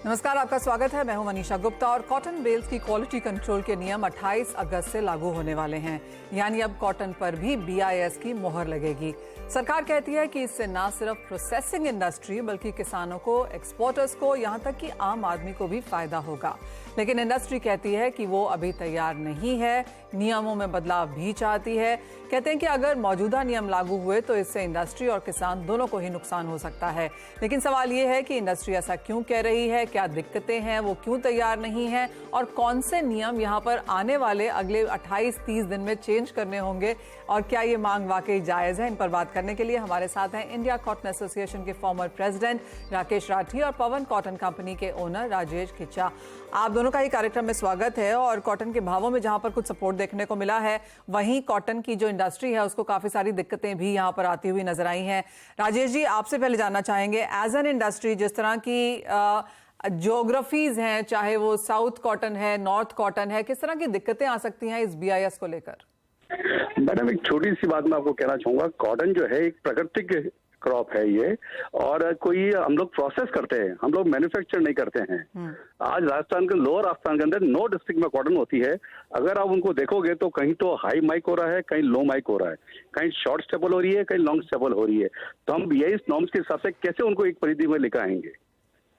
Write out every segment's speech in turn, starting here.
नमस्कार, आपका स्वागत है। मैं हूं मनीषा गुप्ता। और कॉटन बेल्स की क्वालिटी कंट्रोल के नियम 28 अगस्त से लागू होने वाले हैं, यानी अब कॉटन पर भी BIS की मोहर लगेगी। सरकार कहती है कि इससे न सिर्फ प्रोसेसिंग इंडस्ट्री बल्कि किसानों को, एक्सपोर्टर्स को, यहां तक कि आम आदमी को भी फायदा होगा। लेकिन इंडस्ट्री कहती है कि वो अभी तैयार नहीं है, नियमों में बदलाव भी चाहती है। कहते हैं कि अगर मौजूदा नियम लागू हुए तो इससे इंडस्ट्री और किसान दोनों को ही नुकसान हो सकता है। लेकिन सवाल ये है कि इंडस्ट्री ऐसा क्यों कह रही है, क्या दिक्कतें हैं, वो क्यों तैयार नहीं है, और कौन से नियम यहाँ पर आने वाले अगले 28-30 दिन में चेंज करने होंगे, और क्या ये मांग वाकई जायज है। इन पर बात करने के लिए हमारे साथ हैं इंडिया कॉटन एसोसिएशन के फॉर्मर प्रेसिडेंट राकेश राठी और पवन कॉटन कंपनी के ओनर राजेश खिच्चा। आप दोनों का ही कार्यक्रम में स्वागत है। और कॉटन के भावों में जहां पर कुछ सपोर्ट देखने को मिला है, वहीं कॉटन की जो इंडस्ट्री है उसको काफी सारी दिक्कतें भी यहां पर आती हुई नजर आई हैं। राजेश जी, आपसे पहले जानना चाहेंगे, एज एन इंडस्ट्री जिस तरह की ज्योग्राफीज हैं, चाहे वो साउथ कॉटन है, नॉर्थ कॉटन है, किस तरह की दिक्कतें आ सकती हैं इस BIS को लेकर? मैडम, एक छोटी सी बात मैं आपको कहना चाहूंगा। कॉटन जो है एक प्राकृतिक क्रॉप है ये, और कोई हम लोग प्रोसेस करते हैं, हम लोग मैन्युफैक्चर नहीं करते हैं। आज राजस्थान के, लोअर राजस्थान के अंदर 9 डिस्ट्रिक्ट में कॉटन होती है। अगर आप उनको देखोगे तो कहीं तो हाई माइक हो रहा है, कहीं लो माइक हो रहा है, कहीं शॉर्ट स्टेबल हो रही है, कहीं लॉन्ग स्टेबल हो रही है। तो हम BIS नॉर्म्स के हिसाब से कैसे उनको एक परिधि में लेकर आएंगे?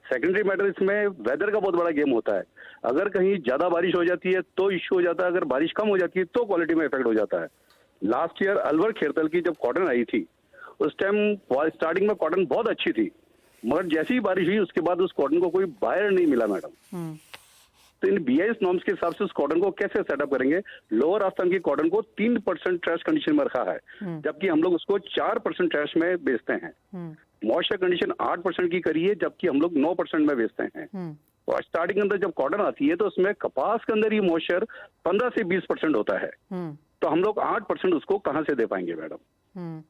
सेकेंडरी मैटर इसमें वेदर का बहुत बड़ा गेम होता है। अगर कहीं ज्यादा बारिश हो जाती है तो इश्यू हो जाता है, अगर बारिश कम हो जाती है तो क्वालिटी में इफेक्ट हो जाता है। लास्ट ईयर अलवर खेरतल की जब कॉटन आई थी, उस टाइम स्टार्टिंग में कॉटन बहुत अच्छी थी, मगर जैसी ही बारिश हुई उसके बाद उस कॉटन को कोई बायर नहीं मिला मैडम। तो इन BIS नॉर्म्स के हिसाब से उस कॉटन को कैसे सेटअप करेंगे? लोअर राजस्थान की कॉटन को 3% ट्रैश कंडीशन में रखा है, जबकि हम लोग उसको 4% ट्रैश में बेचते हैं। मॉइस्चर कंडीशन 8% की करी है, जबकि हम लोग 9% में बेचते हैं। और स्टार्टिंग के अंदर जब कॉटन आती है तो उसमें कपास के अंदर ही मॉइस्चर 15 से 20% होता है। तो हम लोग 8% उसको कहां से दे पाएंगे मैडम?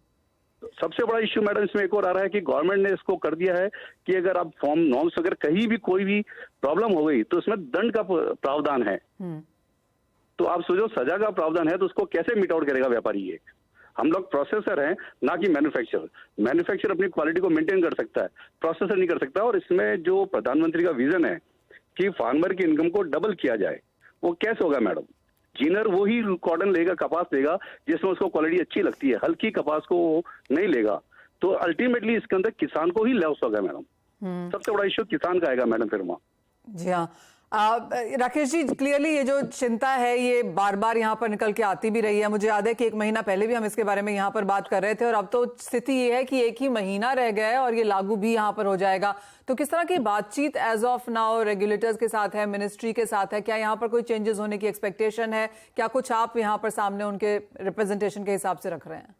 सबसे बड़ा इश्यू मैडम इसमें एक और आ रहा है कि गवर्नमेंट ने इसको कर दिया है कि अगर आप फॉर्म नॉर्म्स, अगर कहीं भी कोई भी प्रॉब्लम हो गई तो उसमें दंड का प्रावधान है। तो आप सोचो, सजा का प्रावधान है तो उसको कैसे मिट आउट करेगा व्यापारी? ये हम लोग प्रोसेसर हैं, ना कि मैन्युफैक्चरर। मैन्युफैक्चरर अपनी क्वालिटी को मेंटेन कर सकता है, प्रोसेसर नहीं कर सकता। और इसमें जो प्रधानमंत्री का विजन है कि फार्मर की इनकम को डबल किया जाए, वो कैसे होगा मैडम? जिनर वो ही कॉटन लेगा, कपास लेगा जिसमें उसको क्वालिटी अच्छी लगती है, हल्की कपास को वो नहीं लेगा। तो अल्टीमेटली इसके अंदर किसान को ही लॉस होगा मैडम। सबसे बड़ा इश्यू किसान का आएगा मैडम फिर वहां। जी हाँ, राकेश जी, क्लियरली ये जो चिंता है ये बार बार यहाँ पर निकल के आती भी रही है। मुझे याद है कि 1 महीना पहले भी हम इसके बारे में यहाँ पर बात कर रहे थे, और अब तो स्थिति ये है कि 1 ही महीना रह गया है और ये लागू भी यहाँ पर हो जाएगा। तो किस तरह की बातचीत एज ऑफ नाउ रेगुलेटर्स के साथ है, मिनिस्ट्री के साथ है? क्या यहाँ पर कोई चेंजेस होने की एक्सपेक्टेशन है? क्या कुछ आप यहाँ पर सामने उनके रिप्रेजेंटेशन के हिसाब से रख रहे हैं?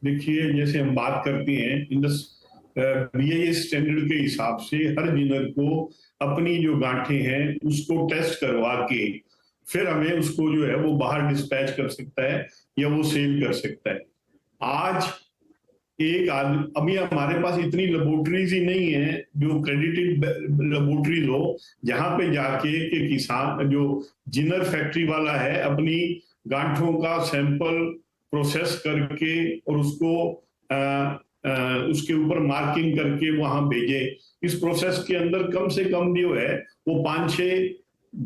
देखिए, जैसे हम बात करते हैं BIS स्टैंडर्ड के हिसाब से हर जिनर को अपनी जो गांठें हैं उसको टेस्ट करवा के फिर हमें उसको जो है वो बाहर डिस्पैच कर सकता है या वो सेल कर सकता है। आज अभी हमारे पास इतनी लेबोरेटरीज ही नहीं है जो क्रेडिटेड लेबोरेटरीज हो, जहां पे जाके कि किसान जो जिनर फैक्ट्री वाला है अपनी गांठों का सैंपल प्रोसेस करके और उसको उसके ऊपर मार्किंग करके वहां भेजे। इस प्रोसेस के अंदर कम से कम जो है वो 5-6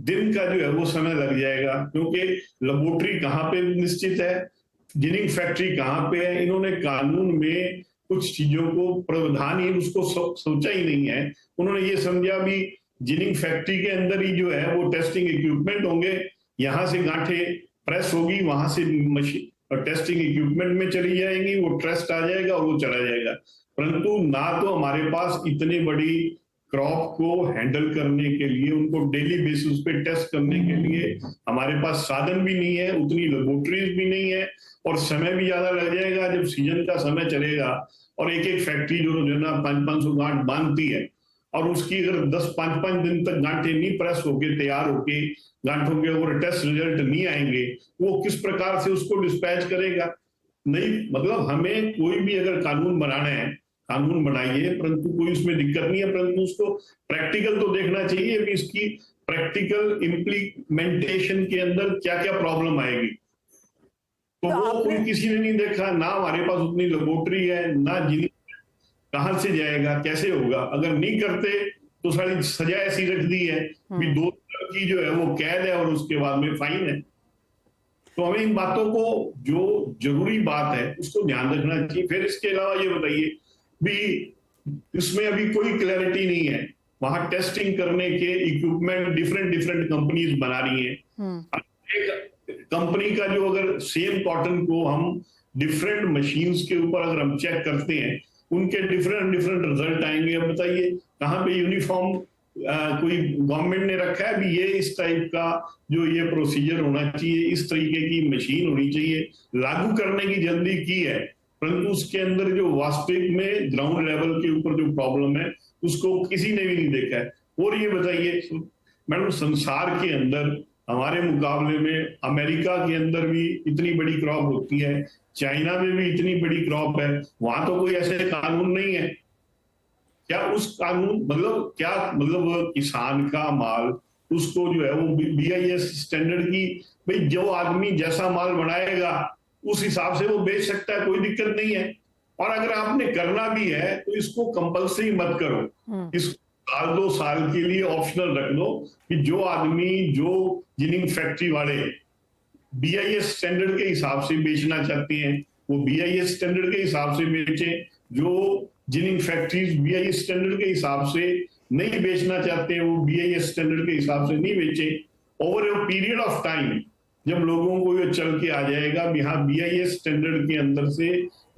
दिन का जो है वो समय लग जाएगा, क्योंकि लेबोरेटरी कहाँ पे निश्चित है, जिनिंग फैक्ट्री कहाँ पे है। इन्होंने कानून में कुछ चीजों को प्रावधान ही उसको सोचा ही नहीं है। उन्होंने ये समझा भी जिनिंग फैक्ट्री के अंदर ही जो है वो टेस्टिंग इक्विपमेंट होंगे, यहाँ से गांठें प्रेस होगी, वहां से मशीन और टेस्टिंग इक्विपमेंट में चली जाएंगी, वो टेस्ट आ जाएगा और वो चला जाएगा। परंतु ना तो हमारे पास इतनी बड़ी क्रॉप को हैंडल करने के लिए, उनको डेली बेसिस पे टेस्ट करने के लिए हमारे पास साधन भी नहीं है, उतनी लेबोरेटरीज भी नहीं है, और समय भी ज्यादा लग जाएगा। जब सीजन का समय चलेगा और एक फैक्ट्री जो है ना 500-500 गांठ बांधती है, और उसकी अगर 10-5 दिन तक गांठें नहीं प्रेस होके तैयार होके गांठों के ऊपर टेस्ट रिजल्ट नहीं आएंगे, वो किस प्रकार से उसको डिस्पैच करेगा? नहीं, मतलब हमें कोई भी अगर कानून बनाना है, कानून बनाइए, परंतु कोई उसमें दिक्कत नहीं है, परंतु उसको प्रैक्टिकल तो देखना चाहिए कि इसकी प्रैक्टिकल इम्प्लीमेंटेशन के अंदर क्या क्या प्रॉब्लम आएगी। तो वो कोई किसी ने नहीं देखा। ना हमारे पास उतनी लेबोरेटरी है, ना जिन कहां से जाएगा, कैसे होगा? अगर नहीं करते तो सारी सजा ऐसी रख दी है कि 2 साल की जो है वो कैद है और उसके बाद में फाइन है। तो हमें इन बातों को, जो जरूरी बात है उसको ध्यान रखना चाहिए। फिर इसके अलावा ये बताइए भी, इसमें अभी कोई क्लैरिटी नहीं है। वहां टेस्टिंग करने के इक्विपमेंट डिफरेंट कंपनीज बना रही हैं। एक कंपनी का जो, अगर सेम कॉटन को हम डिफरेंट मशीन्स के ऊपर अगर हम चेक करते हैं, उनके डिफरेंट रिजल्ट आएंगे। अब बताइए कहाँ पे यूनिफॉर्म कोई गवर्नमेंट ने रखा है भी ये इस टाइप का जो ये प्रोसीजर होना चाहिए, इस तरीके की मशीन होनी चाहिए। लागू करने की जल्दी की है, परंतु उसके अंदर जो वास्तविक में ग्राउंड लेवल के ऊपर जो प्रॉब्लम है उसको किसी ने भी नहीं देखा है। और ये बताइए मैडम, संसार के अंदर हमारे मुकाबले में अमेरिका के अंदर भी इतनी बड़ी क्रॉप होती है, चाइना में भी इतनी बड़ी क्रॉप है, वहां तो कोई ऐसे कानून नहीं है क्या? उस कानून मतलब किसान का माल उसको जो है वो BIS स्टैंडर्ड की, भाई जो आदमी जैसा माल बनाएगा उस हिसाब से वो बेच सकता है, कोई दिक्कत नहीं है। और अगर आपने करना भी है तो इसको कंपल्सरी मत करो, इसको 1-2 साल के लिए ऑप्शनल रख दो कि जो आदमी, जो जिनिंग फैक्ट्री वाले BIS स्टैंडर्ड के हिसाब से बेचना चाहते हैं वो BIS स्टैंडर्ड के हिसाब से बेचें, जो जिनिंग फैक्ट्रीज BIS स्टैंडर्ड के हिसाब से नहीं बेचना चाहते हैं वो BIS स्टैंडर्ड के हिसाब से नहीं बेचें। Over a period of time जब लोगों को ये चल के आ जाएगा भी हाँ BIS स्टैंडर्ड के अंदर से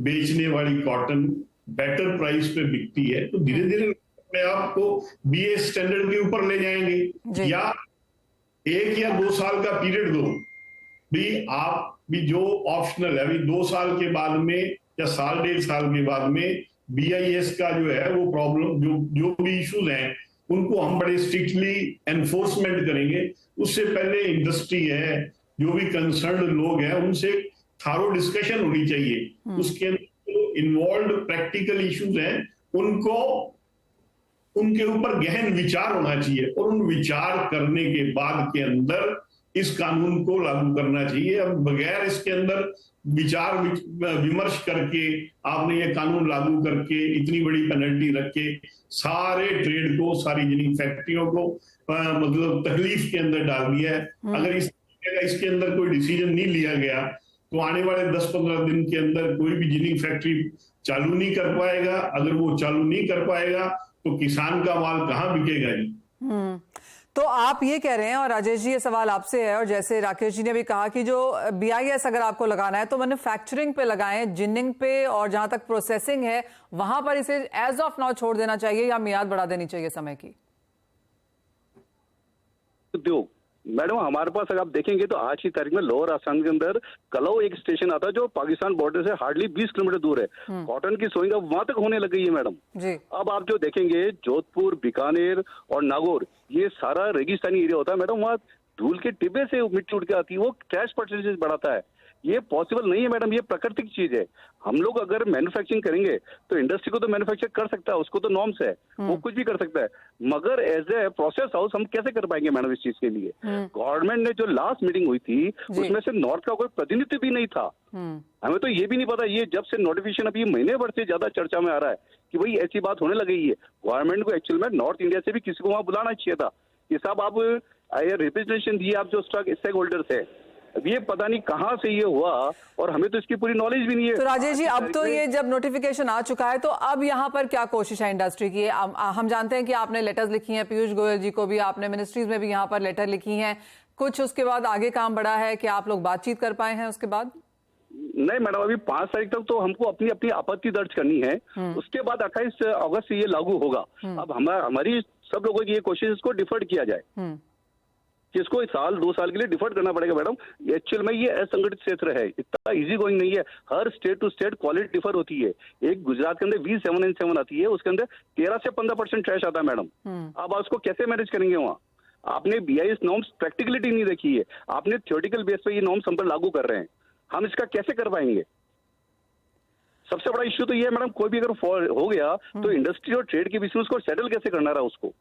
बेचने वाली कॉटन बेटर प्राइस पे बिकती है, तो धीरे धीरे अपने आप को BIS स्टैंडर्ड के ऊपर ले जाएंगे। या 1 या 2 साल का पीरियड दो भी, आप भी जो ऑप्शनल है, भी 2 साल के बाद में या 1.5 साल के बाद में BIS का जो है वो प्रॉब्लम, जो भी इश्यूज हैं उनको हम बड़े स्ट्रिक्टली एनफोर्समेंट करेंगे। उससे पहले इंडस्ट्री है, जो भी कंसर्न्ड लोग हैं, उनसे थारो डिस्कशन होनी चाहिए। उसके अंदर जो इन्वॉल्व प्रैक्टिकल इश्यूज हैं उनको, उनके ऊपर गहन विचार होना चाहिए और उन विचार करने के बाद के अंदर इस कानून को लागू करना चाहिए। अब बगैर इसके अंदर विचार विमर्श करके आपने ये कानून लागू करके इतनी बड़ी पेनल्टी रख के सारे ट्रेड को, सारी जिनिंग फैक्ट्रियों को मतलब तकलीफ के अंदर डाल दिया है। अगर इसके अंदर कोई डिसीजन नहीं लिया गया तो आने वाले 10-15 दिन के अंदर कोई भी जिनिंग फैक्ट्री चालू नहीं कर पाएगा। अगर वो चालू नहीं कर पाएगा तो किसान का माल कहाँ बिकेगा जी? तो आप ये कह रहे हैं, और राजेश जी ये सवाल आपसे है, और जैसे राकेश जी ने भी कहा कि जो BIS अगर आपको लगाना है तो मैन्युफैक्चरिंग पे लगाएं, जिनिंग पे, और जहां तक प्रोसेसिंग है वहां पर इसे एज ऑफ नाउ छोड़ देना चाहिए या मियाद बढ़ा देनी चाहिए समय की? उद्योग मैडम, हमारे पास अगर आप देखेंगे तो आज की तारीख में लोअर आसाम के अंदर कलौ एक स्टेशन आता है जो पाकिस्तान बॉर्डर से हार्डली 20 किलोमीटर दूर है। कॉटन की सोइंग अब वहां तक होने लग गई है मैडम जी। अब आप जो देखेंगे जोधपुर, बीकानेर और नागौर, ये सारा रेगिस्तानी एरिया होता है मैडम। वहाँ धूल के टिब्बे से मिट्टी उड़ के आती है, वो ट्रैश परसेंटेज बढ़ाता है। ये पॉसिबल नहीं है मैडम, ये प्राकृतिक चीज है। हम लोग अगर मैन्युफैक्चरिंग करेंगे तो इंडस्ट्री को तो मैन्युफैक्चर कर सकता है, उसको तो नॉर्म्स है, वो कुछ भी कर सकता है, मगर एज ए प्रोसेस हाउस हम कैसे कर पाएंगे मैडम इस चीज के लिए? गवर्नमेंट ने जो लास्ट मीटिंग हुई थी उसमें से नॉर्थ का कोई प्रतिनिधि भी नहीं था। हमें तो ये भी नहीं पता, ये जब से नोटिफिकेशन अभी महीने भर से ज्यादा चर्चा में आ रहा है कि भाई ऐसी बात होने लगी है। गवर्नमेंट को एक्चुअल में नॉर्थ इंडिया से भी किसी को वहां बुलाना चाहिए था कि साहब आप रिप्रेजेंटेशन दिए, आप जो स्टेक होल्डर्स है। अब ये पता नहीं कहां से ये हुआ और हमें तो इसकी पूरी नॉलेज भी नहीं है। तो राजेश जी, अब तो ये जब नोटिफिकेशन आ चुका है तो अब यहाँ पर क्या कोशिश है इंडस्ट्री की? हम जानते हैं कि आपने लेटर्स लिखी हैं, पीयूष गोयल जी को भी आपने, मिनिस्ट्रीज में भी यहाँ पर लेटर लिखी हैं, कुछ उसके बाद आगे काम बढ़ा है कि आप लोग बातचीत कर पाए हैं उसके बाद? नहीं मैडम, अभी 5 तारीख तक तो हमको अपनी अपनी आपत्ति दर्ज करनी है, उसके बाद 28 अगस्त से ये लागू होगा। अब हमारी सब लोगों की ये कोशिश इसको डिफर्ड किया जाए, किसको 1-2 साल के लिए डिफर्ड करना पड़ेगा मैडम। एक्चुअल में ये असंगठित क्षेत्र है, इतना इजी गोइंग नहीं है। हर state to state quality differ होती है। एक गुजरात के अंदर V797 आती है, उसके अंदर 13 से 15% ट्रैश आता है मैडम। अब आप उसको कैसे मैनेज करेंगे? वहाँ आपने BIS नॉर्म्स प्रैक्टिकलिटी नहीं देखी है, आपने थियोरेटिकल बेस पे ये नॉर्म्स हम पर लागू कर रहे हैं, हम इसका कैसे कर पाएंगे? सबसे बड़ा इश्यू तो ये है मैडम, कोई भी अगर हो गया तो इंडस्ट्री और ट्रेड के बीच में उसको सेटल कैसे करना रहा उसको।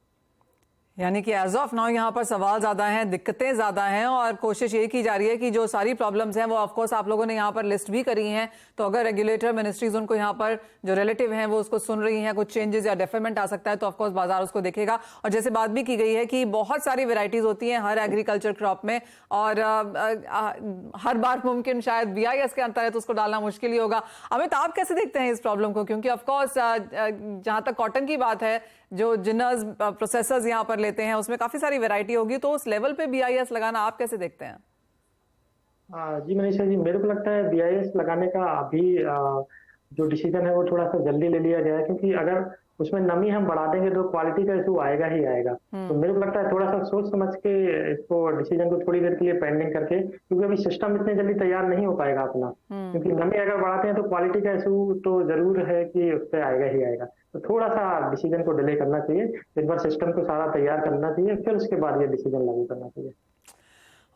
यानी कि एज ऑफ नाउ यहाँ पर सवाल ज़्यादा हैं, दिक्कतें ज़्यादा हैं और कोशिश यही की जा रही है कि जो सारी प्रॉब्लम्स हैं वो ऑफकोर्स आप लोगों ने यहाँ पर लिस्ट भी करी हैं, तो अगर रेगुलेटर मिनिस्ट्रीज उनको यहाँ पर जो रिलेटिव हैं वो उसको सुन रही हैं, कुछ चेंजेस या डेफरमेंट आ सकता है तो ऑफकोर्स बाजार उसको देखेगा। और जैसे बात भी की गई है कि बहुत सारी वेराइटीज़ होती हैं हर एग्रीकल्चर क्रॉप में और हर बार मुमकिन शायद BIS के अंतर है तो उसको डालना मुश्किल ही होगा। अमित, आप कैसे देखते हैं इस प्रॉब्लम को? क्योंकि ऑफकोर्स जहाँ तक कॉटन की बात है, जो जिनर्स प्रोसेसर्स यहाँ पर लेते हैं उसमें काफी सारी वैरायटी होगी, तो उस लेवल पे BIS लगाना आप कैसे देखते हैं? जी मनीषा जी, मेरे को लगता है BIS लगाने का अभी जो डिसीजन है वो थोड़ा सा जल्दी ले लिया गया है, क्योंकि अगर उसमें नमी हम बढ़ा देंगे तो क्वालिटी का इशू आएगा ही आएगा। तो मेरे को लगता है थोड़ा सा सोच समझ के इसको डिसीजन को थोड़ी देर के लिए पेंडिंग करके, क्योंकि अभी सिस्टम इतने जल्दी तैयार नहीं हो पाएगा अपना, क्योंकि नमी अगर बढ़ाते हैं तो क्वालिटी का इशू तो जरूर है कि उस पर आएगा ही आएगा। तो थोड़ा सा डिसीजन को डिले करना चाहिए, एक बार सिस्टम को सारा तैयार करना चाहिए, फिर उसके बाद ये डिसीजन लागू करना चाहिए।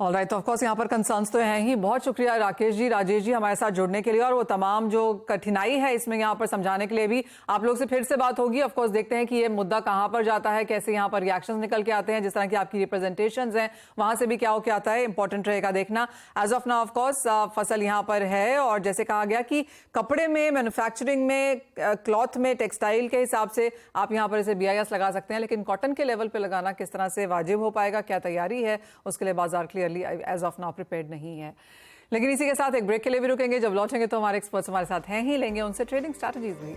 ऑलराइट, तो ऑफकोर्स यहाँ पर कंसर्न्स तो हैं ही। बहुत शुक्रिया राकेश जी, राजेश जी हमारे साथ जुड़ने के लिए और वो तमाम जो कठिनाई है इसमें यहाँ पर समझाने के लिए भी। आप लोग से फिर से बात होगी। ऑफकोर्स देखते हैं कि ये मुद्दा कहाँ पर जाता है, कैसे यहाँ पर रिएक्शंस निकल के आते हैं, जिस तरह की आपकी रिप्रेजेंटेशंस हैं वहाँ से भी क्या हो के आता है, इंपॉर्टेंट रहेगा देखना। एज ऑफ नाउ ऑफकोर्स फसल यहाँ पर है और जैसे कहा गया कि कपड़े में, मैन्युफैक्चरिंग में, क्लॉथ में, टेक्सटाइल के हिसाब से आप यहाँ पर इसे BIS लगा सकते हैं, लेकिन कॉटन के लेवल पर लगाना किस तरह से वाजिब हो पाएगा, क्या तैयारी है, उसके लिए बाजार clearly as of now prepared नहीं है। लेकिन इसी के साथ एक ब्रेक के लिए भी रुकेंगे। जब लौटेंगे तो हमारे एक्सपर्ट्स हमारे साथ हैं ही, लेंगे उनसे ट्रेडिंग स्ट्रैटेजीज भी।